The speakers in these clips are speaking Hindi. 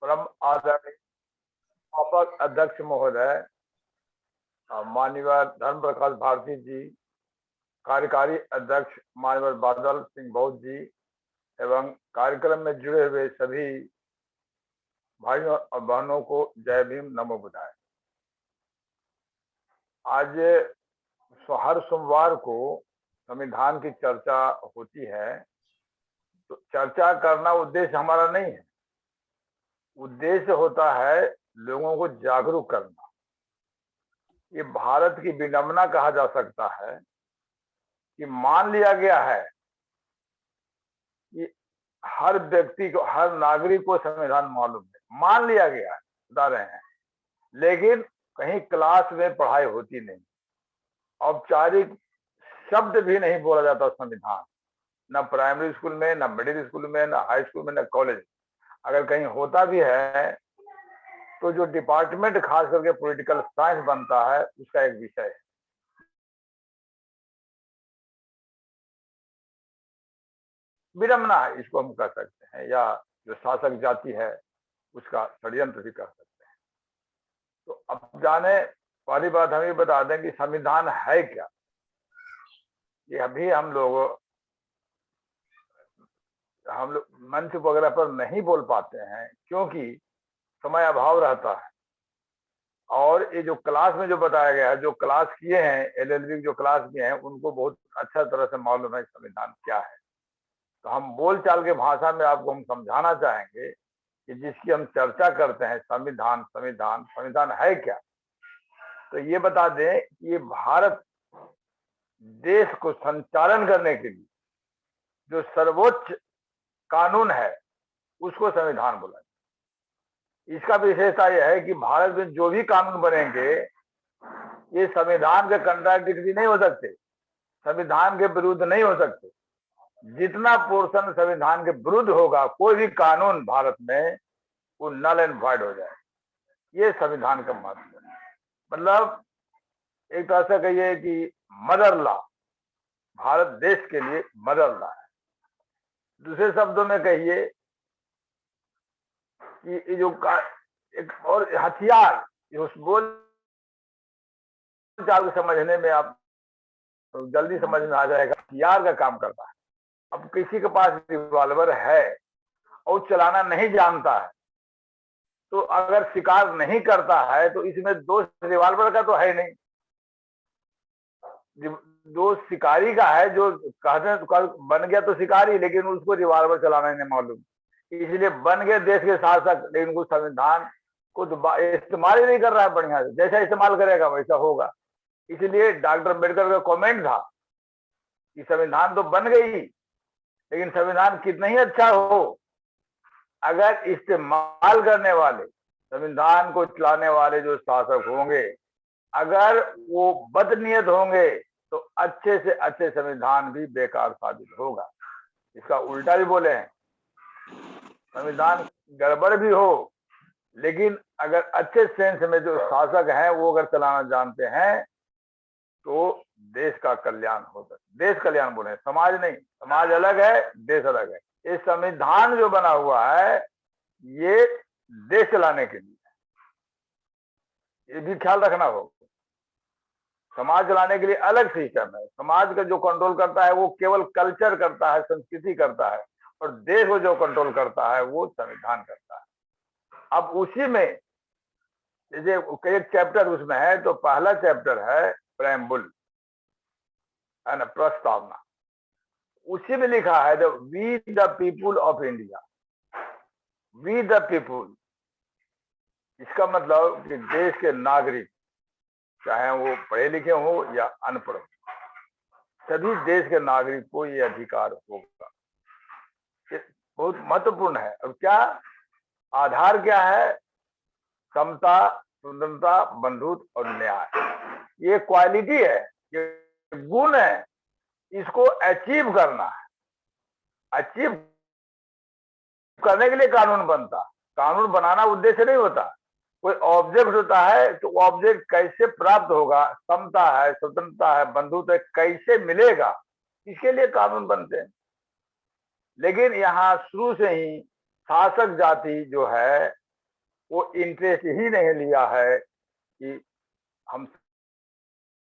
परम आदरणीय स्थापक अध्यक्ष महोदय माननीय धर्म प्रकाश भारती जी, कार्यकारी अध्यक्ष माननीय बादल सिंह बहुत जी एवं कार्यक्रम में जुड़े हुए सभी भाइयों और बहनों को जय भीम, नमो बुधाय। आज हर सोमवार को संविधान की चर्चा होती है, तो चर्चा करना उद्देश्य हमारा नहीं है। उद्देश्य होता है लोगों को जागरूक करना। ये भारत की विडंबना कहा जा सकता है कि मान लिया गया है कि हर व्यक्ति को, हर नागरिक को संविधान मालूम है, मान लिया गया है, बता रहे हैं, लेकिन कहीं क्लास में पढ़ाई होती नहीं, औपचारिक शब्द भी नहीं बोला जाता संविधान, न प्राइमरी स्कूल में, न मिडिल स्कूल में, न हाई स्कूल में, न कॉलेज। अगर कहीं होता भी है तो जो डिपार्टमेंट खास करके पॉलिटिकल साइंस बनता है उसका एक विषय है। विडंबना है, इसको हम कह सकते हैं, या जो शासक जाति है उसका षड्यंत्र भी कह सकते हैं। तो अब जाने पहली बात हम ये बता दें कि संविधान है क्या। ये अभी हम लोग मंच वगैरह पर नहीं बोल पाते हैं क्योंकि समय अभाव रहता है, और ये जो क्लास में जो बताया गया है, जो क्लास किए हैं, एलएलबी जो क्लास किए हैं, उनको बहुत अच्छा तरह से मालूम है संविधान क्या है। तो हम बोलचाल के भाषा में आपको हम समझाना चाहेंगे कि जिसकी हम चर्चा करते हैं, संविधान संविधान संविधान है क्या। तो ये बता दें कि ये भारत देश को संचालन करने के लिए जो सर्वोच्च कानून है उसको संविधान बोला। इसका विशेषता यह है कि भारत में जो भी कानून बनेंगे ये संविधान के कंट्राडिक्टरी नहीं हो सकते, संविधान के विरुद्ध नहीं हो सकते। जितना पोर्शन संविधान के विरुद्ध होगा, कोई भी कानून भारत में, वो नल एंड वॉइड हो जाए। ये संविधान का महत्व है। मतलब एक तरह से कहिए कि मदर लॉ, भारत देश के लिए मदर लॉ है। दूसरे शब्दों में कहिए कि ये जो एक और हथियार, उस बोल चाल समझने में आप जल्दी समझ में आ जाएगा, हथियार का काम करता है। अब किसी के पास रिवॉल्वर है और चलाना नहीं जानता है, तो अगर शिकार नहीं करता है तो इसमें दोष रिवॉल्वर का तो है नहीं, दोष शिकारी का है, जो कहते हैं बन गया तो शिकारी, लेकिन उसको रिवॉल्वर चलाना नहीं मालूम, इसलिए बन गए देश के शासक, लेकिन उनको संविधान को तो इस्तेमाल ही नहीं कर रहा है बढ़िया से। जैसा इस्तेमाल करेगा वैसा होगा। इसलिए डॉक्टर अम्बेडकर का कमेंट था कि संविधान तो बन गई, लेकिन संविधान कितना ही अच्छा हो, अगर इस्तेमाल करने वाले, संविधान को चलाने वाले जो शासक होंगे, अगर वो बदनीयत होंगे तो अच्छे से अच्छे संविधान भी बेकार साबित होगा। इसका उल्टा भी बोले हैं, संविधान गड़बड़ भी हो, लेकिन अगर अच्छे सेंस में जो शासक हैं वो अगर चलाना जानते हैं तो देश का कल्याण होता है। देश कल्याण बोले, समाज नहीं, समाज अलग है, देश अलग है। ये संविधान जो बना हुआ है ये देश चलाने के लिए, ये भी ख्याल रखना होगा। समाज चलाने के लिए अलग सिस्टम है। समाज का जो कंट्रोल करता है वो केवल कल्चर करता है, संस्कृति करता है, और देश को जो कंट्रोल करता है वो संविधान करता है। अब उसी में जैसे एक चैप्टर उसमें है, तो पहला चैप्टर है प्रेम्बुल, है ना, प्रस्तावना। उसी में लिखा है the we the people of India, we the people. इसका मतलब कि देश के नागरिक, चाहे वो पढ़े लिखे हो या अनपढ़, सभी देश के नागरिक को ये अधिकार होगा। ये बहुत महत्वपूर्ण है। अब क्या आधार क्या है? समता, स्वतंत्रता, बंधुत्व और न्याय। ये क्वालिटी है, ये गुण है, इसको अचीव करना है। अचीव करने के लिए कानून बनता, कानून बनाना उद्देश्य नहीं होता। कोई ऑब्जेक्ट होता है तो ऑब्जेक्ट कैसे प्राप्त होगा, समता है, स्वतंत्रता है, बंधुत्व है, कैसे मिलेगा, इसके लिए कानून बनते हैं। लेकिन यहाँ शुरू से ही शासक जाति जो है वो इंटरेस्ट ही नहीं लिया है कि हम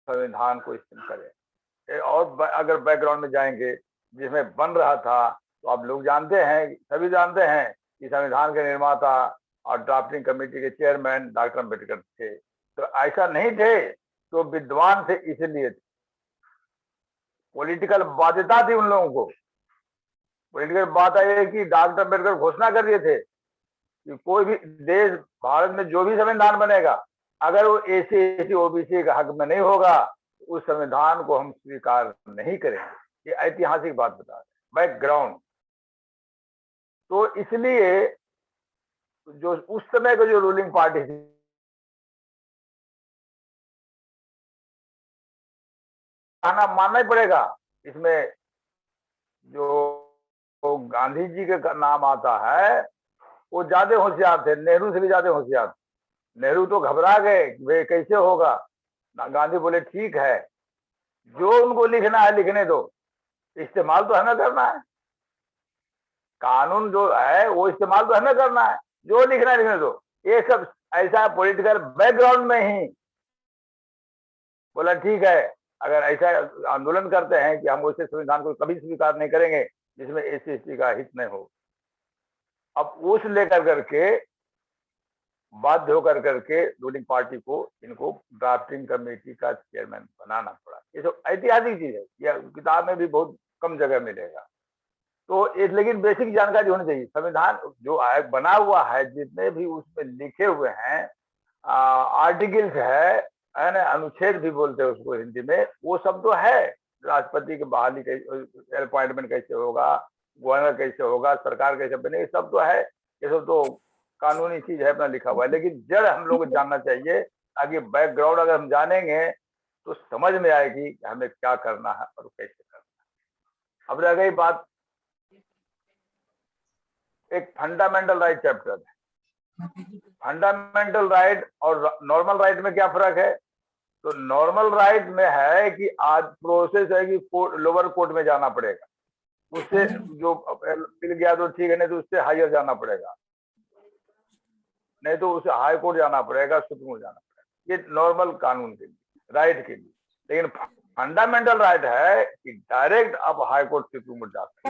संविधान को स्थिर करें। और अगर बैकग्राउंड में जाएंगे जिसमें बन रहा था, तो आप लोग जानते हैं, सभी जानते हैं कि संविधान के निर्माता और ड्राफ्टिंग कमेटी के चेयरमैन डॉक्टर अम्बेडकर थे। तो ऐसा नहीं थे तो विद्वान थे, इसलिए पॉलिटिकल बाध्यता थी उन लोगों को। पॉलिटिकल बात है कि डॉक्टर अम्बेडकर घोषणा कर दिए थे कि कोई भी देश, भारत में जो भी संविधान बनेगा, अगर वो एसी ओबीसी के हक में नहीं होगा, उस संविधान को हम स्वीकार नहीं करेंगे। ये ऐतिहासिक बात बता रहे, बैकग्राउंड। तो इसलिए जो उस समय का जो रूलिंग पार्टी थी, मानना ही पड़ेगा। इसमें जो गांधी जी का नाम आता है, वो ज्यादा होशियार थे, नेहरू से भी ज्यादा होशियार। नेहरू तो घबरा गए, वे कैसे होगा। गांधी बोले ठीक है, जो उनको लिखना है लिखने दो, इस्तेमाल तो हमें करना है, कानून जो है वो इस्तेमाल तो हमें करना है, जो लिखना है लिखने दो। ये सब ऐसा पॉलिटिकल बैकग्राउंड में ही बोला ठीक है, अगर ऐसा आंदोलन करते हैं कि हम उसे संविधान को कभी स्वीकार नहीं करेंगे जिसमें एससी एसटी का हित नहीं हो। अब उस लेकर करके बाध्य होकर करके रूलिंग पार्टी को इनको ड्राफ्टिंग कमेटी का चेयरमैन बनाना पड़ा। ये तो ऐतिहासिक चीज है, यह किताब में भी बहुत कम जगह मिलेगा। तो लेकिन बेसिक जानकारी होनी चाहिए। संविधान जो बना हुआ है, जितने भी उसमें लिखे हुए हैं आर्टिकल्स है ना, अनुच्छेद भी बोलते हैं उसको हिंदी में, वो सब तो है। राष्ट्रपति की बहाली कैसे, अपॉइंटमेंट कैसे होगा, गवर्नर कैसे होगा, सरकार कैसे बनेगी, सब तो है। ये सब तो कानूनी चीज है, अपना लिखा हुआ है। लेकिन जड़ हम लोग को जानना चाहिए, ताकि बैकग्राउंड अगर हम जानेंगे तो समझ में आएगी कि हमें क्या करना है और कैसे करना है। अब रह गई बात एक फंडामेंटल राइट चैप्टर है। फंडामेंटल राइट और नॉर्मल राइट में क्या फर्क है? तो नॉर्मल राइट में है कि आज प्रोसेस है कि लोअर कोर्ट में जाना पड़ेगा, उससे जो मिल गया तो ठीक है, नहीं तो उससे हायर जाना पड़ेगा, नहीं तो उसे हाई कोर्ट जाना पड़ेगा, सुप्रीम कोर्ट जाना पड़ेगा। ये नॉर्मल कानून के लिए, राइट के लिए। लेकिन फंडामेंटल राइट है कि डायरेक्ट आप हाई कोर्ट सुप्रीम कोर्ट जा सकते।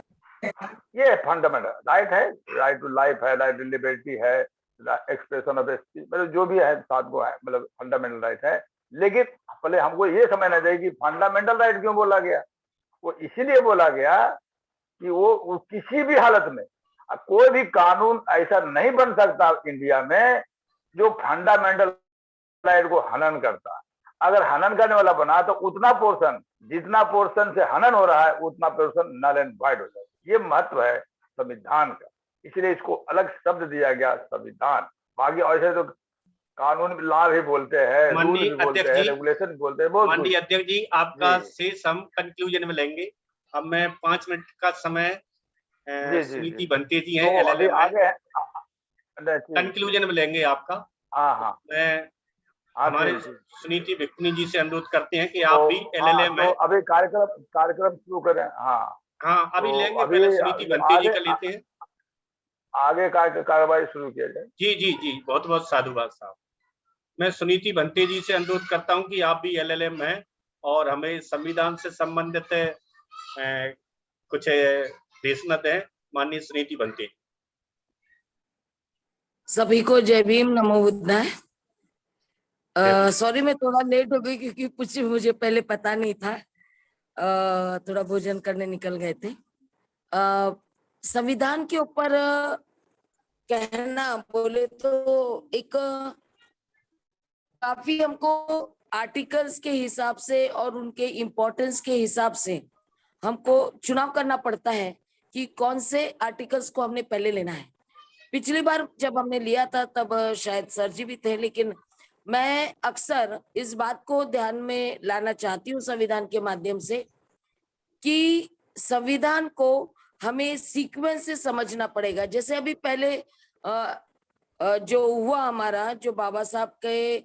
ये फंडामेंटल राइट है, राइट टू लाइफ है, राइट टू लिबर्टी है, एक्सप्रेशन ऑफ स्पीच, मतलब जो भी है सात को है, मतलब फंडामेंटल राइट है। लेकिन पहले हमको ये समझना चाहिए कि फंडामेंटल राइट क्यों बोला गया। वो इसीलिए बोला गया कि वो किसी भी हालत में कोई भी कानून ऐसा नहीं बन सकता इंडिया में जो फंडामेंटल राइट को हनन करता। अगर हनन करने वाला बना तो उतना पोर्शन, जितना पोर्शन से हनन हो रहा है, उतना पोर्शन नल एंड वॉइड हो जाए। ये महत्व है संविधान का, इसलिए इसको अलग शब्द दिया गया संविधान। बाकी ऐसे तो कानून लॉ भी बोलते हैं, रूल भी बोलते हैं, रेगुलेशन भी बोलते हैं, बहुत कुछ। माननीय अध्यक्ष जी, आपका शेष हम कंक्लूजन में लेंगे। अब मैं 5 मिनट का समय सुनीति बंते जी हैं एलएलएम आगे कंक्लूजन में लेंगे आपका। हाँ मैं हमारे सुनीति भिक्खुनी जी से अनुरोध करते हैं कि आप भी एलएलएम तो अभी कार्यक्रम शुरू करें। हाँ अभी लेंगे, पहले सुनीति बंते जी का लेते हैं, आगे कार्रवाई शुरू किया जाए। जी जी जी, बहुत बहुत साधुवाद साहब। मैं सुनीति बंते जी से अनुरोध करता हूं कि आप भी एलएलएम हैं और हमें संविधान से संबंधित कुछ देशनत है। माननीय सुनीति बंते। सभी को जय भीम, नमो बुद्धाय। सॉरी मैं थोड़ा लेट हो गई क्योंकि कुछ मुझे पहले पता नहीं था, थोड़ा भोजन करने निकल गए थे। संविधान के ऊपर कहना बोले तो एक काफी हमको आर्टिकल्स के हिसाब से और उनके इम्पोर्टेंस के हिसाब से हमको चुनाव करना पड़ता है कि कौन से आर्टिकल्स को हमने पहले लेना है। पिछली बार जब हमने लिया था तब शायद सर जी भी थे, लेकिन मैं अक्सर इस बात को ध्यान में लाना चाहती हूँ संविधान के माध्यम से कि संविधान को हमें सीक्वेंस से समझना पड़ेगा। जैसे अभी पहले जो हुआ हमारा, जो बाबा साहब के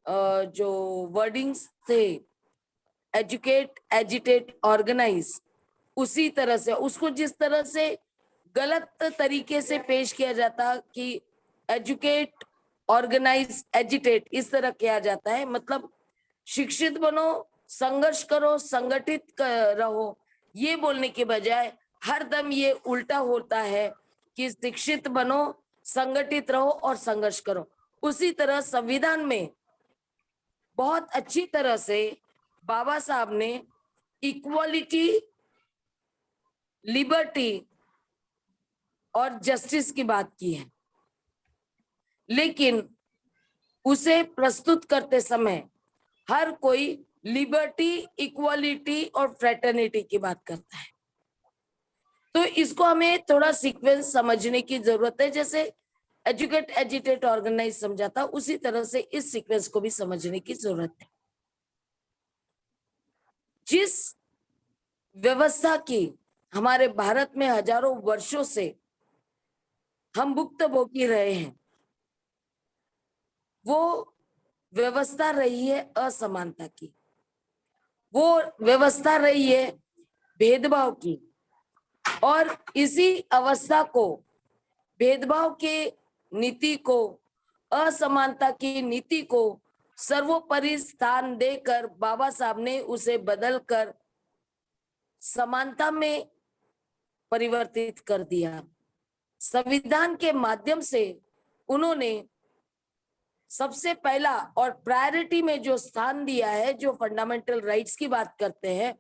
जो वर्डिंग्स थे, एजुकेट, एजिटेट, ऑर्गेनाइज, उसी तरह से उसको जिस तरह से गलत तरीके से पेश किया जाता कि एजुकेट ऑर्गेनाइज, एजिटेट, इस तरह किया जाता है। मतलब शिक्षित बनो, संघर्ष करो, संगठित रहो, ये बोलने के बजाय हरदम ये उल्टा होता है कि शिक्षित बनो, संगठित रहो और संघर्ष करो। उसी तरह संविधान में बहुत अच्छी तरह से बाबा साहब ने इक्वालिटी, लिबर्टी और जस्टिस की बात की है, लेकिन उसे प्रस्तुत करते समय हर कोई लिबर्टी, इक्वालिटी और फ्रेटर्निटी की बात करता है। तो इसको हमें थोड़ा सीक्वेंस समझने की जरूरत है। जैसे एजुकेट, एजिटेट, ऑर्गेनाइज समझा था, उसी तरह से इस सीक्वेंस को भी समझने की जरूरत है। जिस व्यवस्था की हमारे भारत में हजारों वर्षों से हम भुक्तभोगी रहे हैं, वो व्यवस्था रही है असमानता की, वो व्यवस्था रही है भेदभाव की। और इसी अवस्था को, भेदभाव के नीति को, असमानता की नीति को सर्वोपरि स्थान देकर बाबा साहब ने उसे बदलकर समानता में परिवर्तित कर दिया। संविधान के माध्यम से उन्होंने सबसे पहला और प्रायोरिटी में जो स्थान दिया है, जो फंडामेंटल राइट्स की बात करते हैं,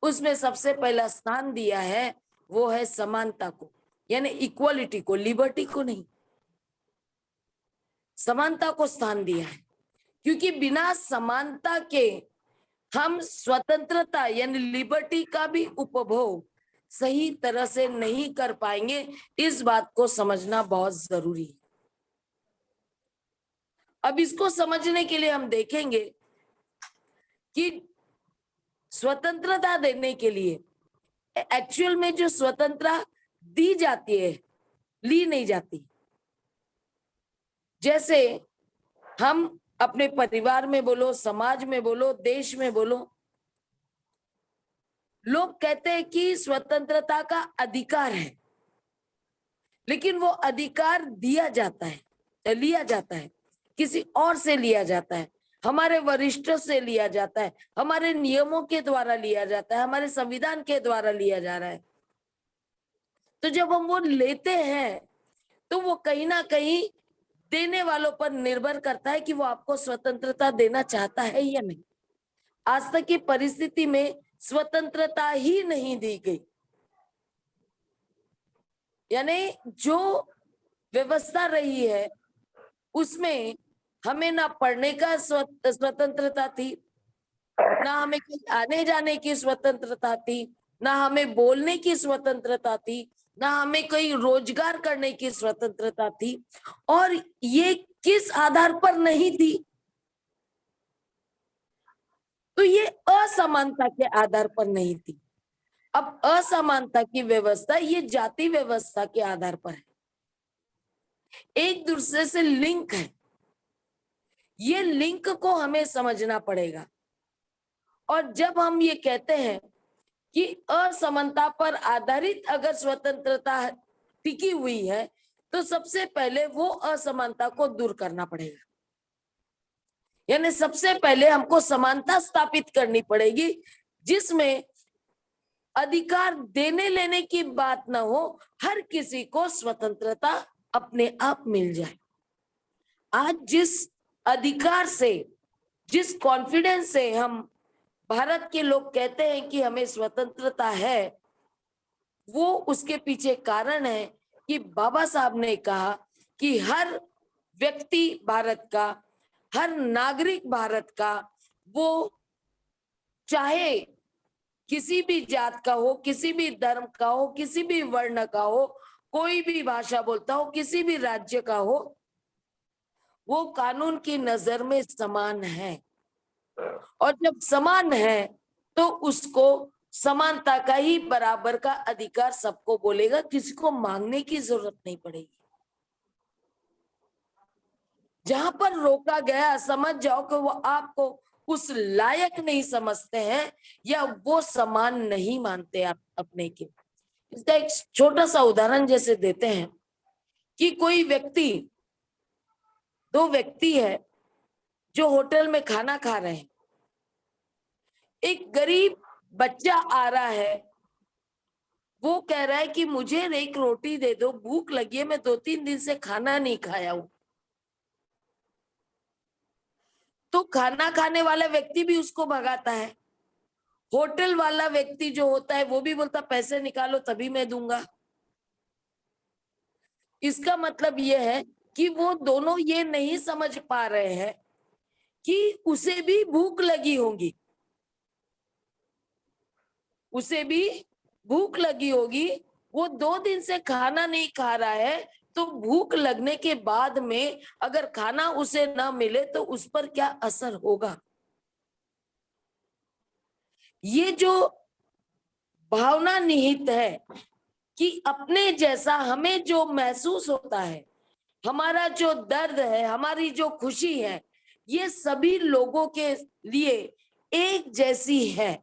उसमें सबसे पहला स्थान दिया है वो है समानता को, यानी इक्वालिटी को, लिबर्टी को नहीं, समानता को स्थान दिया है। क्योंकि बिना समानता के हम स्वतंत्रता यानी लिबर्टी का भी उपभोग सही तरह से नहीं कर पाएंगे। इस बात को समझना बहुत जरूरी है। अब इसको समझने के लिए हम देखेंगे कि स्वतंत्रता देने के लिए एक्चुअल में जो स्वतंत्रता दी जाती है, ली नहीं जाती। जैसे हम अपने परिवार में बोलो, समाज में बोलो, देश में बोलो, लोग कहते हैं कि स्वतंत्रता का अधिकार है, लेकिन वो अधिकार दिया जाता है, लिया जाता है, किसी और से लिया जाता है, हमारे वरिष्ठों से लिया जाता है, हमारे नियमों के द्वारा लिया जाता है, हमारे संविधान के द्वारा लिया जा रहा है। तो जब हम वो लेते हैं तो वो कहीं ना कहीं देने वालों पर निर्भर करता है कि वो आपको स्वतंत्रता देना चाहता है या नहीं। आज तक की परिस्थिति में स्वतंत्रता ही नहीं दी गई, यानी जो व्यवस्था रही है उसमें हमें ना पढ़ने का स्वतंत्रता थी, ना हमें कहीं आने जाने की स्वतंत्रता थी, ना हमें बोलने की स्वतंत्रता थी, ना हमें कहीं रोजगार करने की स्वतंत्रता थी। और ये किस आधार पर नहीं थी? तो ये असमानता के आधार पर नहीं थी। अब असमानता की व्यवस्था ये जाति व्यवस्था के आधार पर है, एक दूसरे से लिंक है। ये लिंक को हमें समझना पड़ेगा। और जब हम ये कहते हैं कि असमानता पर आधारित अगर स्वतंत्रता टिकी हुई है, तो सबसे पहले वो असमानता को दूर करना पड़ेगा। यानी सबसे पहले हमको समानता स्थापित करनी पड़ेगी, जिसमें अधिकार देने लेने की बात ना हो, हर किसी को स्वतंत्रता अपने आप मिल जाए। आज जिस अधिकार से, जिस कॉन्फिडेंस से हम भारत के लोग कहते हैं कि हमें स्वतंत्रता है, वो उसके पीछे कारण है कि बाबा साहब ने कहा कि हर व्यक्ति भारत का, हर नागरिक भारत का, वो चाहे किसी भी जात का हो, किसी भी धर्म का हो, किसी भी वर्ण का हो, कोई भी भाषा बोलता हो, किसी भी राज्य का हो, वो कानून की नजर में समान है। और जब समान है तो उसको समानता का ही बराबर का अधिकार सबको बोलेगा, किसी को मांगने की जरूरत नहीं पड़ेगी। जहां पर रोका गया, समझ जाओ कि वो आपको उस लायक नहीं समझते हैं या वो समान नहीं मानते आप अपने के। इसका एक छोटा सा उदाहरण जैसे देते हैं कि कोई व्यक्ति दो व्यक्ति है जो होटल में खाना खा रहे हैं। एक गरीब बच्चा आ रहा है, वो कह रहा है कि मुझे एक रोटी दे दो, भूख लगी है, मैं 2-3 दिन से खाना नहीं खाया हूं। तो खाना खाने वाला व्यक्ति भी उसको भगाता है। होटल वाला व्यक्ति जो होता है वो भी बोलता पैसे निकालो तभी मैं दूंगा। इसका मतलब ये है कि वो दोनों ये नहीं समझ पा रहे हैं कि उसे भी भूख लगी होगी, उसे भी भूख लगी होगी। वो 2 दिन से खाना नहीं खा रहा है, तो भूख लगने के बाद में अगर खाना उसे ना मिले तो उस पर क्या असर होगा। ये जो भावना निहित है कि अपने जैसा हमें जो महसूस होता है, हमारा जो दर्द है, हमारी जो खुशी है, ये सभी लोगों के लिए एक जैसी है।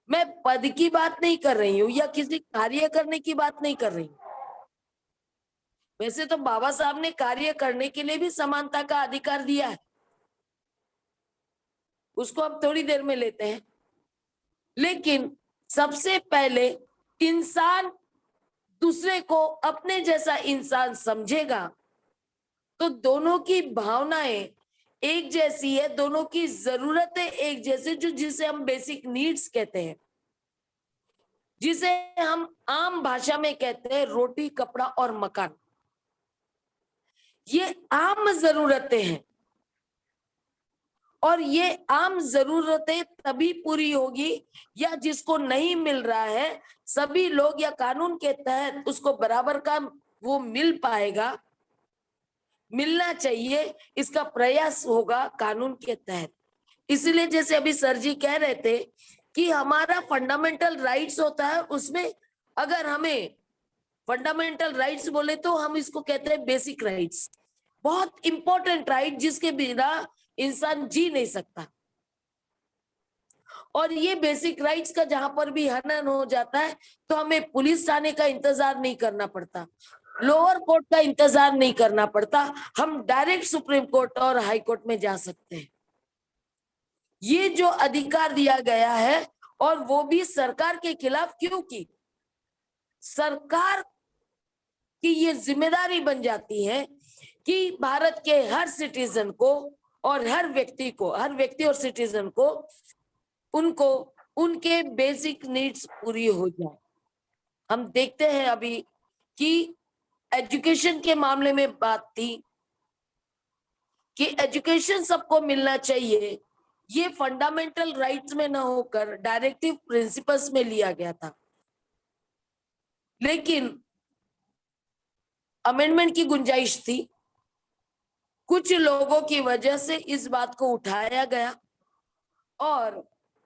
मैं पद की बात नहीं कर रही हूं या किसी कार्य करने की बात नहीं कर रही हूं। वैसे तो बाबा साहब ने कार्य करने के लिए भी समानता का अधिकार दिया है, उसको हम थोड़ी देर में लेते हैं। लेकिन सबसे पहले इंसान दूसरे को अपने जैसा इंसान समझेगा तो दोनों की भावनाएं एक जैसी है, दोनों की जरूरतें एक जैसे, जो जिसे हम बेसिक नीड्स कहते हैं, जिसे हम आम भाषा में कहते हैं रोटी, कपड़ा और मकान। ये आम जरूरतें हैं और ये आम जरूरतें तभी पूरी होगी या जिसको नहीं मिल रहा है सभी लोग या कानून के तहत उसको बराबर का वो मिल पाएगा, मिलना चाहिए, इसका प्रयास होगा कानून के तहत। इसलिए जैसे अभी सर जी कह रहे थे कि हमारा फंडामेंटल राइट्स होता है, उसमें अगर हमें फंडामेंटल राइट्स बोले तो हम इसको कहते हैं बेसिक राइट्स, बहुत इंपॉर्टेंट राइट जिसके बिना इंसान जी नहीं सकता। और ये बेसिक राइट्स का जहां पर भी हनन हो जाता है तो हमें पुलिस थाने का इंतजार नहीं करना पड़ता, लोअर कोर्ट का इंतजार नहीं करना पड़ता, हम डायरेक्ट सुप्रीम कोर्ट और हाई कोर्ट में जा सकते हैं। ये जो अधिकार दिया गया है और वो भी सरकार के खिलाफ, क्योंकि सरकार की ये जिम्मेदारी बन जाती है कि भारत के हर सिटीजन को और हर व्यक्ति और सिटीजन को उनको उनके बेसिक नीड्स पूरी हो जाए। हम देखते हैं अभी कि एजुकेशन के मामले में बात थी कि एजुकेशन सबको मिलना चाहिए, ये फंडामेंटल राइट्स में ना होकर डायरेक्टिव प्रिंसिपल्स में लिया गया था। लेकिन अमेंडमेंट की गुंजाइश थी, कुछ लोगों की वजह से इस बात को उठाया गया और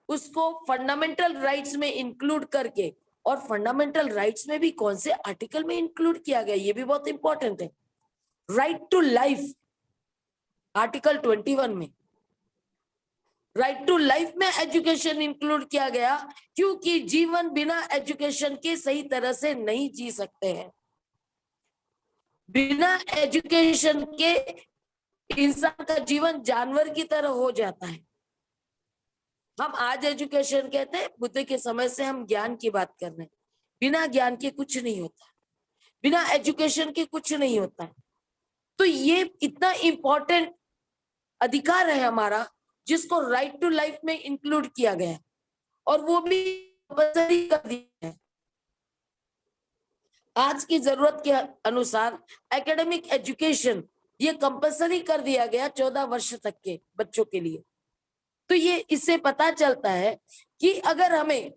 उसको फंडामेंटल राइट्स में इंक्लूड करके, और फंडामेंटल राइट्स में भी कौन से आर्टिकल में इंक्लूड किया गया ये भी बहुत इंपॉर्टेंट है। राइट टू लाइफ आर्टिकल 21 में राइट टू लाइफ में एजुकेशन इंक्लूड किया गया, क्योंकि जीवन बिना एजुकेशन के सही तरह से नहीं जी सकते हैं। बिना एजुकेशन के इंसान का जीवन जानवर की तरह हो जाता है। हम आज एजुकेशन कहते हैं, बुद्ध के समय से हम ज्ञान की बात कर रहे हैं। बिना ज्ञान के कुछ नहीं होता, बिना एजुकेशन के कुछ नहीं होता है। तो ये इतना इंपॉर्टेंट अधिकार है हमारा जिसको राइट टू लाइफ में इंक्लूड किया गया है और वो भी कंपल्सरी कर दिया है। आज की जरूरत के अनुसार एकेडमिक एजुकेशन ये कंपल्सरी कर दिया गया 14 वर्ष तक के बच्चों के लिए। तो ये इससे पता चलता है कि अगर हमें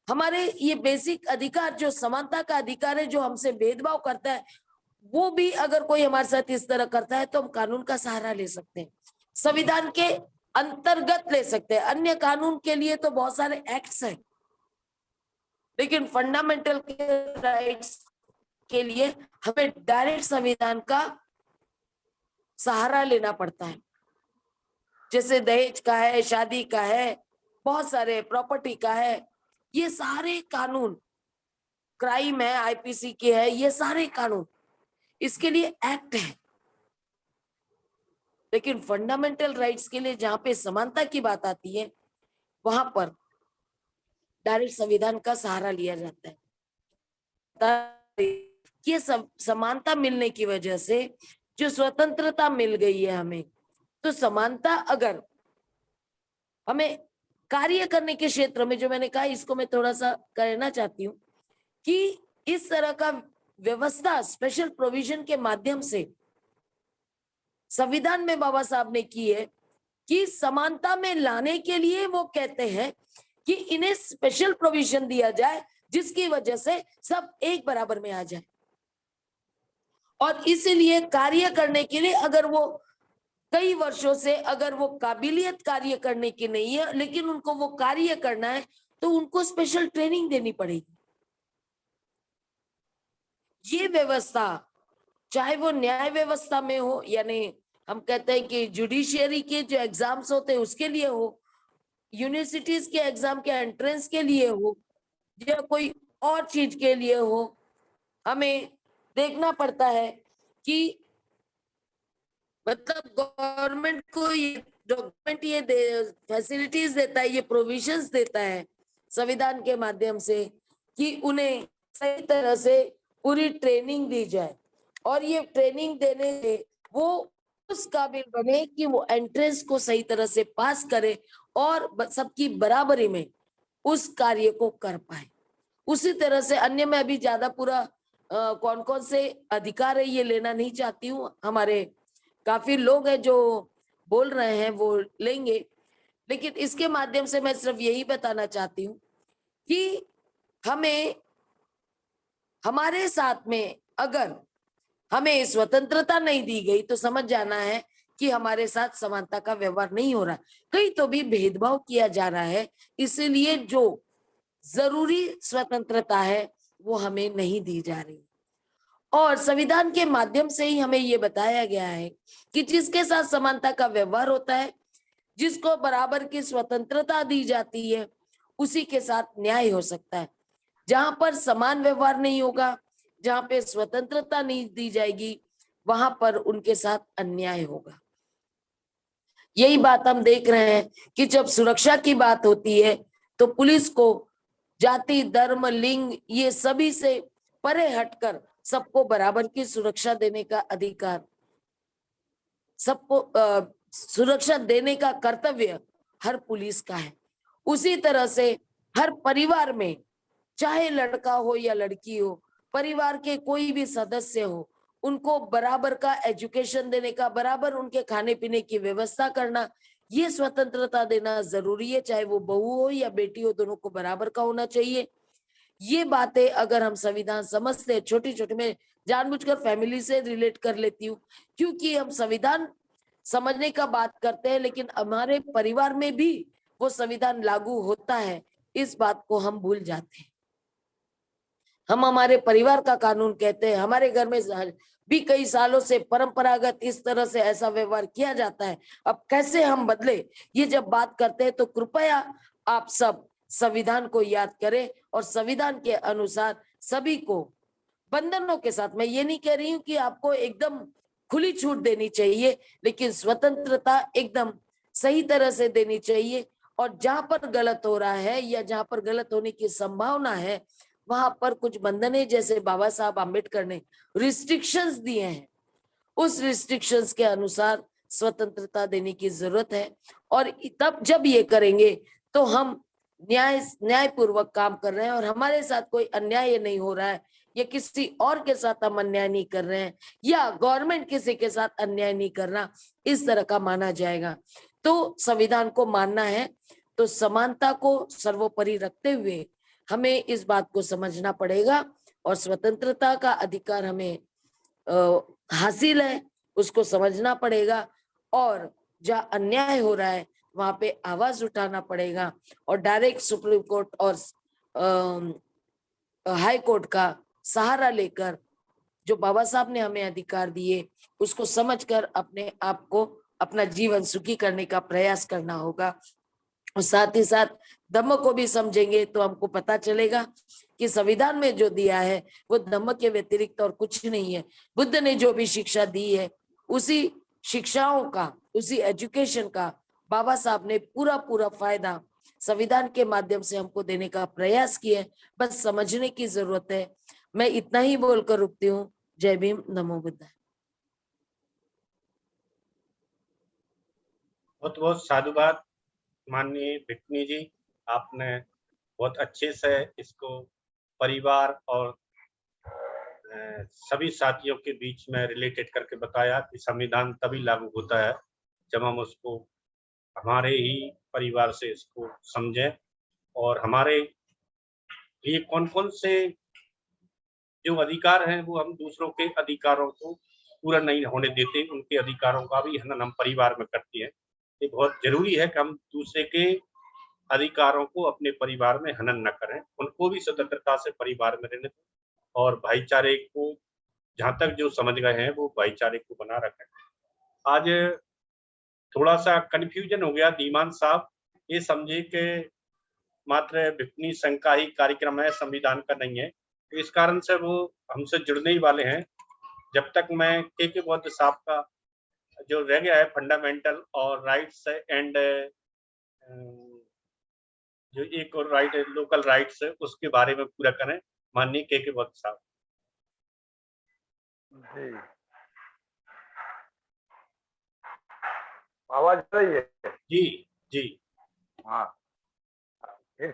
हमारे ये बेसिक अधिकार, जो समानता का अधिकार है, जो हमसे भेदभाव करता है, वो भी अगर कोई हमारे साथ इस तरह करता है तो हम कानून का सहारा ले सकते हैं, संविधान के अंतर्गत ले सकते हैं। अन्य कानून के लिए तो बहुत सारे एक्ट्स हैं, लेकिन फंडामेंटल राइट्स के लिए हमें डायरेक्ट संविधान का सहारा लेना पड़ता है। जैसे दहेज का है, शादी का है, बहुत सारे प्रॉपर्टी का है, ये सारे कानून, क्राइम है, आईपीसी के है, ये सारे कानून, इसके लिए एक्ट है। लेकिन फंडामेंटल राइट्स के लिए जहाँ पे समानता की बात आती है वहां पर डायरेक्ट संविधान का सहारा लिया जाता है। ये समानता मिलने की वजह से जो स्वतंत्रता मिल गई है हमें, तो समानता अगर हमें कार्य करने के क्षेत्र में, जो मैंने कहा इसको मैं थोड़ा सा कहना चाहती हूँ कि इस तरह का व्यवस्था स्पेशल प्रोविजन के माध्यम से संविधान में बाबा साहब ने की है कि समानता में लाने के लिए वो कहते हैं कि इन्हें स्पेशल प्रोविजन दिया जाए जिसकी वजह से सब एक बराबर में आ जाए। और इसीलिए कार्य करने के लिए अगर वो कई वर्षों से अगर वो काबिलियत कार्य करने की नहीं है लेकिन उनको वो कार्य करना है तो उनको स्पेशल ट्रेनिंग देनी पड़ेगी। ये व्यवस्था चाहे वो न्याय व्यवस्था में हो, यानी हम कहते हैं कि जुडिशियरी के जो एग्जाम्स होते हैं उसके लिए हो, यूनिवर्सिटीज के एग्जाम के एंट्रेंस के लिए हो, या कोई और चीज के लिए हो, हमें देखना पड़ता है कि मतलब गवर्नमेंट को ये डॉक्यूमेंट ये फैसिलिटीज देता है, ये प्रोविजंस देता है संविधान के माध्यम से कि उन्हें सही तरह से पूरी ट्रेनिंग दी जाए और ये ट्रेनिंग देने से वो उस काबिल बने कि वो एंट्रेंस को सही तरह से पास करे और सबकी बराबरी में उस कार्य को कर पाए। उसी तरह से अन्य में अभी ज्यादा पूरा कौन कौन से अधिकार है ये लेना नहीं चाहती हूँ, हमारे काफी लोग हैं जो बोल रहे हैं वो लेंगे, लेकिन इसके माध्यम से मैं सिर्फ यही बताना चाहती हूँ कि हमें हमारे साथ में अगर हमें स्वतंत्रता नहीं दी गई तो समझ जाना है कि हमारे साथ समानता का व्यवहार नहीं हो रहा, कहीं तो भी भेदभाव किया जा रहा है। इसलिए जो जरूरी स्वतंत्रता है वो हमें नहीं दी जा रही और संविधान के माध्यम से ही हमें ये बताया गया है कि जिसके साथ समानता का व्यवहार होता है, जिसको बराबर की स्वतंत्रता दी जाती है, उसी के साथ न्याय हो सकता है। जहां पर समान व्यवहार नहीं होगा, जहां पे स्वतंत्रता नहीं दी जाएगी, वहां पर उनके साथ अन्याय होगा। यही बात हम देख रहे हैं कि जब सुरक्षा की बात होती है तो पुलिस को जाति, धर्म, लिंग ये सभी से परे हटकर सबको बराबर की सुरक्षा देने का अधिकार, सबको सुरक्षा देने का कर्तव्य हर पुलिस का है। उसी तरह से हर परिवार में चाहे लड़का हो या लड़की हो, परिवार के कोई भी सदस्य हो, उनको बराबर का एजुकेशन देने का, बराबर उनके खाने पीने की व्यवस्था करना, ये स्वतंत्रता देना जरूरी है। चाहे वो बहू हो या बेटी हो, दोनों को बराबर का होना चाहिए। ये बातें अगर हम संविधान समझते हैं, छोटी छोटी, मैं जानबूझकर फैमिली से रिलेट कर लेती हूँ क्योंकि हम संविधान समझने का बात करते हैं लेकिन हमारे परिवार में भी वो संविधान लागू होता है, इस बात को हम भूल जाते हैं। हम हमारे परिवार का कानून कहते हैं, हमारे घर में भी कई सालों से परंपरागत इस तरह से ऐसा व्यवहार किया जाता है। अब कैसे हम बदले, ये जब बात करते हैं तो कृपया आप सब संविधान को याद करें और संविधान के अनुसार सभी को बंधनों के साथ, मैं ये नहीं कह रही हूँ कि आपको एकदम खुली छूट देनी चाहिए, लेकिन स्वतंत्रता एकदम सही तरह से देनी चाहिए और जहां पर गलत हो रहा है या जहां पर गलत होने की संभावना है वहां पर कुछ बंधने जैसे बाबा साहब आम्बेडकर ने रिस्ट्रिक्शंस दिए हैं, उस रिस्ट्रिक्शंस के अनुसार स्वतंत्रता देने की जरूरत है। और तब जब ये करेंगे तो हम न्यायपूर्वक काम कर रहे हैं और हमारे साथ कोई अन्याय नहीं हो रहा है या किसी और के साथ हम अन्याय नहीं कर रहे हैं या गवर्नमेंट किसी के साथ अन्याय नहीं कर रहा, इस तरह का माना जाएगा। तो संविधान को मानना है तो समानता को सर्वोपरि रखते हुए हमें इस बात को समझना पड़ेगा और स्वतंत्रता का अधिकार हमें हासिल है, उसको समझना पड़ेगा और जहाँ अन्याय हो रहा है वहां पे आवाज उठाना पड़ेगा और डायरेक्ट सुप्रीम कोर्ट और हाई कोर्ट का सहारा लेकर जो बाबा साहब ने हमें अधिकार दिए उसको समझकर अपने आप को, अपना जीवन सुखी करने का प्रयास करना होगा। और साथ ही साथ धम्म को भी समझेंगे तो हमको पता चलेगा कि संविधान में जो दिया है वो धम्म के व्यतिरिक्त और कुछ नहीं है। बुद्ध ने जो भी शिक्षा दी है उसी शिक्षाओं का, उसी एजुकेशन का बाबा साहब ने पूरा पूरा फायदा संविधान के माध्यम से हमको देने का प्रयास किए। बस समझने की जरूरत है। मैं इतना ही बोलकर रुकती हूँ। जय भीम, नमो बुद्धाय। बहुत बहुत साधुवाद माननीय भिटनी जी, आपने बहुत अच्छे से इसको परिवार और सभी साथियों के बीच में रिलेटेड करके बताया कि संविधान तभी लागू होता है जब हम उसको हमारे ही परिवार से इसको समझें और हमारे लिए कौन कौन से जो अधिकार हैं वो हम दूसरों के अधिकारों को पूरा नहीं होने देते, उनके अधिकारों का भी हनन हम परिवार में करते हैं। ये बहुत जरूरी है कि हम दूसरे के अधिकारों को अपने परिवार में हनन न करें, उनको भी स्वतंत्रता से परिवार में रहने दें और भाईचारे को जहाँ तक जो समझ गए हैं वो भाईचारे को बना रखें। आज थोड़ा सा कन्फ्यूजन हो गया, धीमान साहब ये समझे कि मात्र भिटनी संघ का ही कार्यक्रम है, संविधान का नहीं है, तो इस कारण से वो हमसे जुड़ने ही वाले हैं। जब तक मैं के बौद्ध साहब का जो रह गया है फंडामेंटल और राइट्स एंड जो एक और राइट है लोकल राइट्स है उसके बारे में पूरा करें, माननीय के बौद्ध साहब। जी, आवाज आ रही है? जी जी। हाँ,